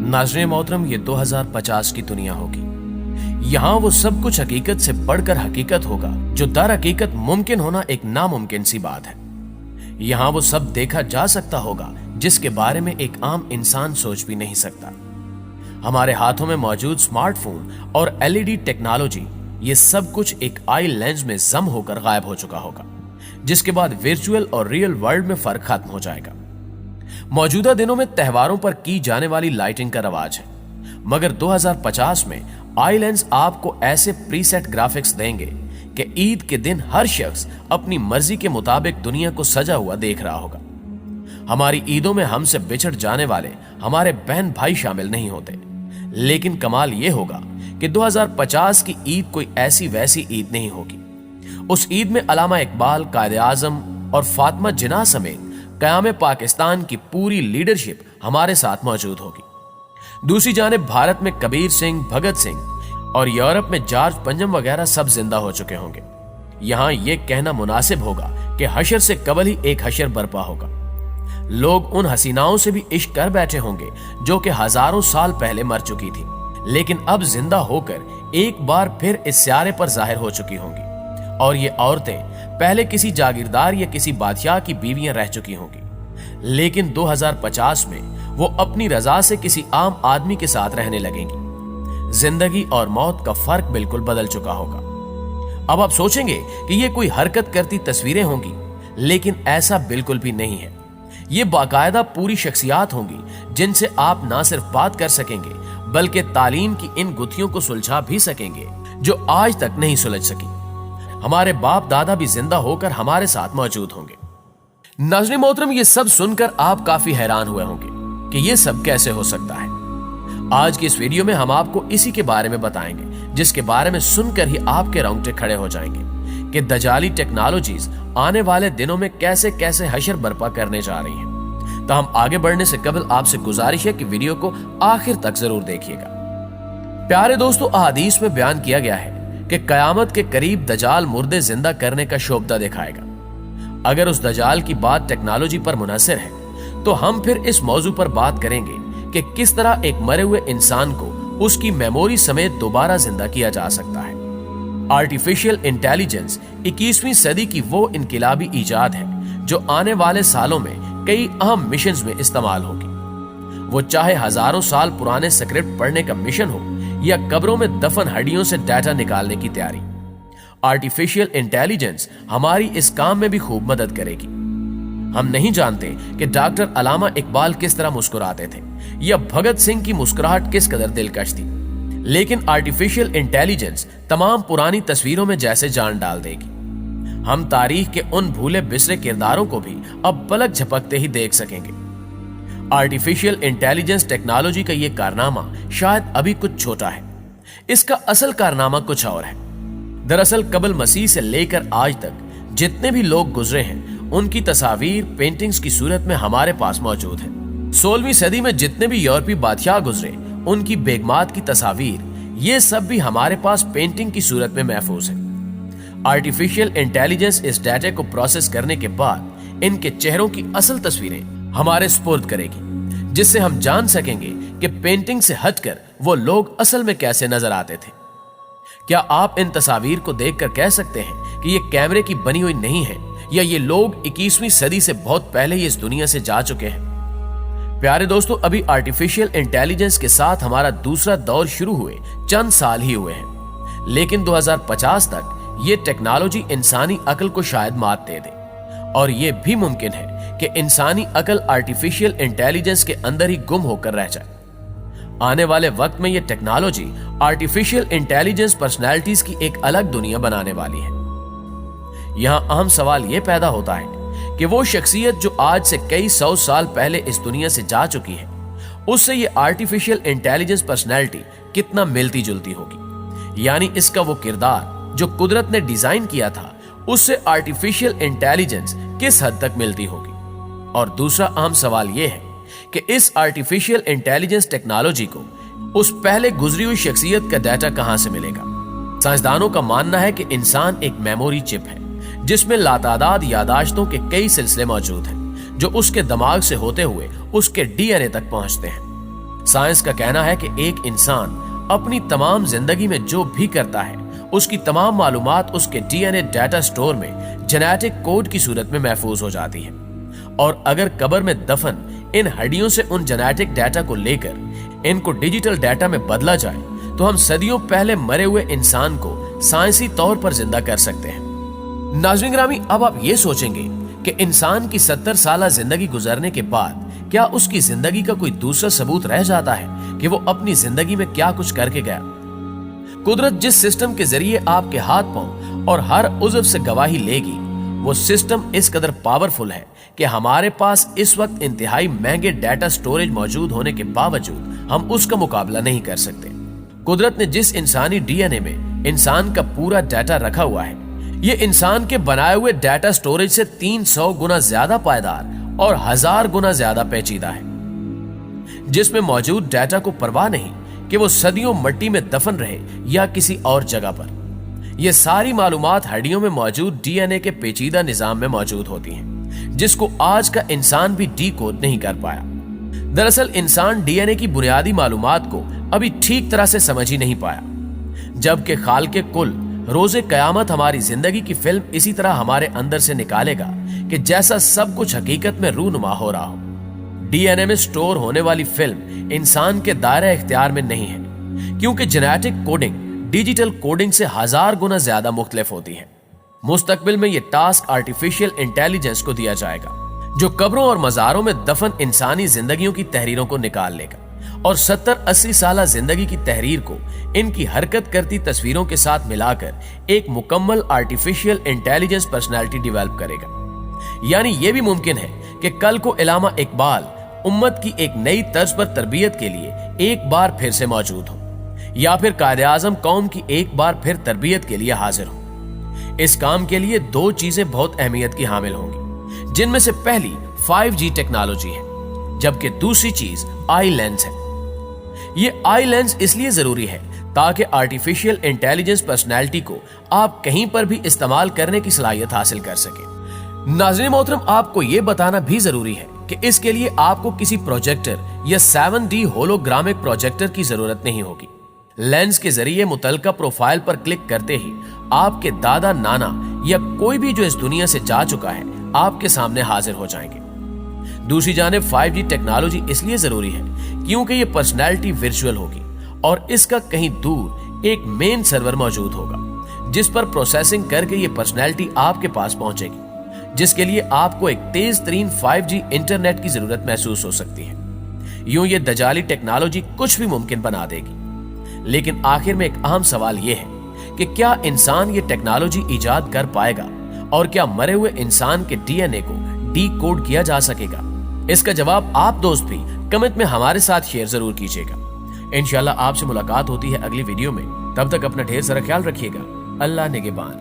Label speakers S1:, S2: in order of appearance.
S1: नाज़रीन मोहतरम, ये 2050 की दुनिया होगी। यहाँ वो सब कुछ हकीकत से बढ़कर हकीकत होगा जो दर हकीकत मुमकिन होना एक नामुमकिन सी बात है। यहाँ वो सब देखा जा सकता होगा जिसके बारे में एक आम इंसान सोच भी नहीं सकता। हमारे हाथों में मौजूद स्मार्टफोन और एलईडी टेक्नोलॉजी, ये सब कुछ एक आई लेंस में जम होकर गायब हो चुका होगा, जिसके बाद वर्चुअल और रियल वर्ल्ड में फर्क खत्म हो जाएगा। मौजूदा दिनों में त्योहारों पर की जाने वाली लाइटिंग का रवाज है, मगर 2050 में आई लेंस आपको ऐसे प्रीसेट ग्राफिक्स देंगे कि ईद के दिन हर शख्स अपनी मर्जी के मुताबिक दुनिया को सजा हुआ देख रहा होगा। हमारी ईदों में हमसे बिछड़ जाने वाले हमारे बहन भाई शामिल नहीं होते, लेकिन कमाल यह होगा कि 2050 की ईद कोई ऐसी वैसी ईद नहीं होगी। उस ईद में अल्लामा इकबाल, कायदे आजम और फातिमा जिन्नाह समेत क़याम पाकिस्तान की पूरी लीडरशिप हमारे साथ मौजूद होगी। दूसरी जानिब भारत में कबीर सिंह, भगत सिंह और यूरोप में जॉर्ज पंजम वगैरह सब जिंदा हो चुके होंगे। यहां यह कहना मुनासिब होगा कि हशर से कबल ही एक हशर बर्पा होगा। लोग उन हसीनाओं से भी इश्क कर बैठे होंगे जो कि हजारों साल पहले मर चुकी थी, लेकिन अब जिंदा होकर एक बार फिर इस स्यारे पर जाहिर हो चुकी होंगी। और ये औरतें पहले किसी जागीरदार या किसी बादशाह की बीवियां रह चुकी होंगी, लेकिन 2050 में वो अपनी रजा से किसी आम आदमी के साथ रहने लगेंगी। जिंदगी और मौत का फर्क बिल्कुल बदल चुका होगा। अब आप सोचेंगे कि ये कोई हरकत करती तस्वीरें होंगी, लेकिन ऐसा बिल्कुल भी नहीं है। ये बाकायदा पूरी शख्सियात होंगी जिनसे आप ना सिर्फ बात कर सकेंगे बल्कि तालीम की इन गुत्थियों को सुलझा भी सकेंगे जो आज तक नहीं सुलझ सकी। हमारे बाप दादा भी जिंदा होकर हमारे साथ मौजूद होंगे। नाज़रीन मोहतरम, ये सब सुनकर आप काफी हैरान हुए होंगे कि ये सब कैसे हो सकता है। आज की इस वीडियो में हम आपको इसी के बारे में बताएंगे, जिसके बारे में सुनकर ही आपके रोंगटे खड़े हो जाएंगे कि दजाली टेक्नोलॉजीज आने वाले दिनों में कैसे कैसे हशर बर्पा करने जा रही हैं। तो हम आगे बढ़ने से कबल आपसे गुजारिश है कि वीडियो को आखिर तक जरूर देखिएगा। प्यारे दोस्तों, अहादीस में बयान किया गया है कि कयामत के करीब दजाल मुर्दे जिंदा करने का शोबदा दिखाएगा। अगर उस दजाल की बात टेक्नोलॉजी पर मुनहसर है तो हम फिर इस मौजू पर बात करेंगे कि किस तरह एक मरे हुए इंसान को उसकी मेमोरी समेत दोबारा जिंदा किया जा सकता है। आर्टिफिशियल इंटेलिजेंस 21वीं सदी की वो इनकिलाबी इजाद है जो आने वाले सालों में कई अहम मिशंस में इस्तेमाल होगी। वो चाहे हजारों साल पुराने स्क्रिप्ट पढ़ने का मिशन हो या कब्रों में दफन हड्डियों से डाटा निकालने की तैयारी, आर्टिफिशियल इंटेलिजेंस हमारी इस काम में भी खूब मदद करेगी। हम नहीं जानते कि डॉक्टर अल्लामा इकबाल किस तरह मुस्कुराते थे या भगत सिंह की मुस्कुराहट किस कदर दिलकश थी, लेकिन आर्टिफिशियल इंटेलिजेंस तमाम पुरानी तस्वीरों में जैसे जान डाल देगी। हम तारीख के उन भूले बिसरे किरदारों को भी अब पलक झपकते ही देख सकेंगे। आर्टिफिशियल इंटेलिजेंस टेक्नोलॉजी का यह कारनामा शायद अभी कुछ छोटा है, इसका असल कारनामा कुछ और है। दरअसल कबल मसीह से लेकर आज तक जितने भी लोग गुजरे हैं उनकी तस्वीर पेंटिंग्स की सूरत में हमारे पास मौजूद है। 16वीं सदी में जितने भी यूरोपीय बादशाह गुजरे उनकी बेगमात की तस्वीर, ये सब भी हमारे पास पेंटिंग की सूरत में महफूज है। आर्टिफिशियल इंटेलिजेंस इस डाटा को प्रोसेस करने के बाद इनके चेहरों की असल तस्वीरें हमारे स्पुर्द करेगी, जिससे हम जान सकेंगे कि पेंटिंग से हटकर वो लोग असल में कैसे नजर आते थे। क्या आप इन तस्वीर को देखकर कह सकते हैं कि ये कैमरे की बनी हुई नहीं है या ये लोग 21वीं सदी से बहुत पहले ही इस दुनिया से जा चुके हैं? प्यारे दोस्तों, अभी आर्टिफिशियल इंटेलिजेंस के साथ हमारा दूसरा दौर शुरू हुए चंद साल ही हुए हैं, लेकिन 2050 तक ये टेक्नोलॉजी इंसानी अकल को शायद मात दे दे, और ये भी मुमकिन है कि इंसानी अकल आर्टिफिशियल इंटेलिजेंस के अंदर ही गुम होकर रह जाए। आने वाले वक्त में यह टेक्नोलॉजी आर्टिफिशियल इंटेलिजेंस पर्सनैलिटीज की एक अलग दुनिया बनाने वाली है। यहां अहम सवाल यह पैदा होता है कि वो शख्सियत जो आज से कई 100 साल पहले इस दुनिया से जा चुकी है, उससे ये आर्टिफिशियल इंटेलिजेंस पर्सनैलिटी कितना मिलती जुलती होगी। यानी इसका वो किरदार जो कुदरत ने डिजाइन किया था उससे आर्टिफिशियल इंटेलिजेंस किस हद तक मिलती होगी। और दूसरा अहम सवाल यह है कि इस आर्टिफिशियल इंटेलिजेंस टेक्नोलॉजी को उस पहले गुजरी हुई शख्सियत का डाटा कहां से मिलेगा। साइंसदानों का मानना है कि इंसान एक मेमोरी चिप है जिसमें लातादाद यादाश्तों के कई सिलसिले मौजूद हैं जो उसके दिमाग से होते हुए उसके डीएनए तक पहुंचते हैं। साइंस का कहना है कि एक इंसान अपनी तमाम जिंदगी में जो भी करता है उसकी तमाम मालूमात उसके डीएनए डाटा स्टोर में जेनेटिक कोड की सूरत में महफूज हो जाती है, और अगर कब्र में दफन इन हड्डियों से उन जेनेटिक डाटा को लेकर इनको डिजिटल डाटा में बदला जाए तो हम सदियों पहले मरे हुए इंसान को साइंसी तौर पर जिंदा कर सकते हैं। नाज़रीन ग्रामी, अब आप ये सोचेंगे कि इंसान की 70 साल जिंदगी गुजरने के बाद क्या उसकी जिंदगी का कोई दूसरा सबूत रह जाता है कि वो अपनी जिंदगी में क्या कुछ करके गया। कुदरत जिस सिस्टम के जरिए आपके हाथ पांव और हर उज़्व से गवाही लेगी, वो सिस्टम इस कदर पावरफुल है कि हमारे पास इस वक्त इंतहाई महंगे डाटा स्टोरेज मौजूद होने के बावजूद हम उसका मुकाबला नहीं कर सकते। कुदरत ने जिस इंसानी डीएनए में इंसान का पूरा डाटा रखा हुआ है, ये इंसान के बनाए हुए डाटा स्टोरेज से 300 गुना ज्यादा पायदार और 1000 गुना ज्यादा पेचीदा है, जिसमें मौजूद डाटा को परवाह नहीं कि वो सदियों मिट्टी में दफन रहे या किसी और जगह पर। ये सारी मालूमात हड्डियों में मौजूद डीएनए के पेचीदा निजाम में मौजूद होती हैं, जिसको आज का इंसान भी डीकोड नहीं कर पाया। दरअसल इंसान डीएनए की बुनियादी मालूमात को अभी ठीक तरह से समझ ही नहीं पाया, जबकि खालिक़े कुल रोज़े क़यामत हमारी जिंदगी की फिल्म इसी तरह हमारे अंदर से निकालेगा कि जैसा सब कुछ हकीकत में रूनुमा हो रहा हो। डीएनए में स्टोर होने वाली फिल्म इंसान के दायरे इख्तियार में नहीं है, क्योंकि जेनेटिक कोडिंग डिजिटल कोडिंग से 1000 गुना ज्यादा मुख्तलिफ होती है। मुस्तकबिल में यह टास्क आर्टिफिशियल इंटेलिजेंस को दिया जाएगा, जो कब्रों और मज़ारों में दफन इंसानी जिंदगियों की तहरीरों को निकाल लेगा और 70-80 साल जिंदगी की तहरीर को इनकी हरकत करती तस्वीरों के साथ मिलाकर एक मुकम्मल आर्टिफिशियल इंटेलिजेंस पर्सनालिटी डेवलप करेगा। यानी यह भी मुमकिन है कि कल को इल्लामा इकबाल उम्मत की एक नई तर्ज पर तरबियत के लिए एक बार फिर से मौजूद हो, या फिर कायदे आज़म कौम की एक बार फिर तरबियत के लिए हाजिर हो। इस काम के लिए 2 चीजें बहुत अहमियत की हामिल होंगी, जिनमें से पहली 5G टेक्नोलॉजी है, जबकि दूसरी चीज आई लेंस है। ये आई लेंस इसलिए जरूरी है ताकि आर्टिफिशियल इंटेलिजेंस पर्सनैलिटी को आप कहीं पर भी इस्तेमाल करने की सलाहियत हासिल कर सके। नाज़रीन मोहतरम, आपको यह बताना भी जरूरी है कि इसके लिए आपको किसी प्रोजेक्टर या 7D होलोग्रामिक प्रोजेक्टर की जरूरत नहीं होगी। लेंस के जरिए मुतलका प्रोफाइल पर क्लिक करते ही आपके दादा नाना या कोई भी जो इस दुनिया से जा चुका है आपके सामने हाजिर हो जाएंगे। दूसरी जानिब 5G टेक्नोलॉजी इसलिए जरूरी है क्योंकि ये पर्सनैलिटी वर्चुअल होगी और इसका कहीं दूर एक मेन सर्वर मौजूद होगा, जिस पर प्रोसेसिंग करके ये पर्सनैलिटी आपके पास पहुंचेगी, जिसके लिए आपको एक तेज तरीन 5G इंटरनेट की जरूरत महसूस हो सकती है। यूं ये दजाली टेक्नोलॉजी कुछ भी मुमकिन बना देगी। लेकिन आखिर में एक अहम सवाल यह है कि क्या इंसान ये टेक्नोलॉजी इजाद कर पाएगा और क्या मरे हुए इंसान के डीएनए को डीकोड किया जा सकेगा? इसका जवाब आप दोस्त भी कमेंट में हमारे साथ शेयर जरूर कीजिएगा। इंशाल्लाह आपसे मुलाकात होती है अगली वीडियो में। तब तक अपना ढेर सारा ख्याल रखिएगा। अल्लाह निगहबान।